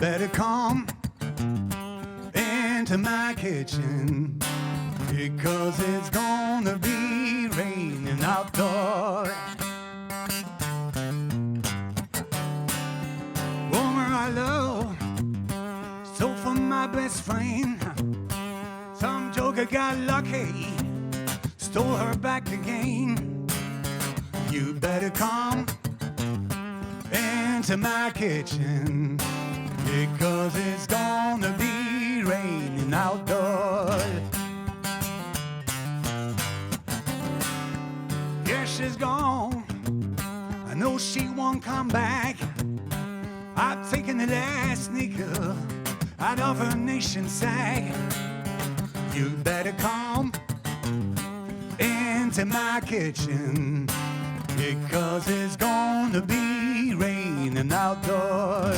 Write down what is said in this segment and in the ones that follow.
better come into my kitchen, because it's gonna be raining outdoors. Woman I love, stole from my best friend. Some joker got lucky, stole her back again. You better come into my kitchen, because it's gonna be raining outdoors. Yeah, she's gone, I know she won't come back. I've taken the last nickel out of her nation sack. You better come into my kitchen, because it's gonna be raining outdoors.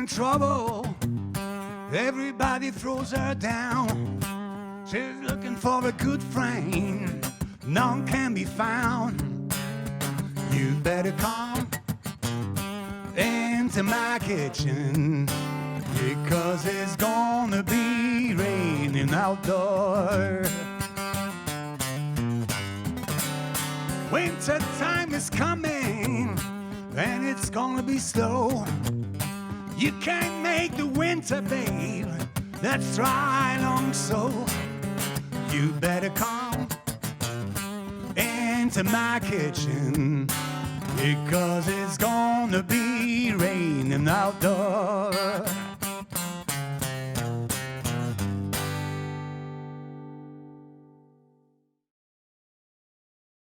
Trouble, everybody throws her down. She's looking for a good friend, none can be found. You better come into my kitchen, because it's gonna be raining outdoors. Winter time is coming, and it's gonna be slow. You can't make the winter, babe, that's dry long so. You better come into my kitchen, because it's gonna be raining outdoors.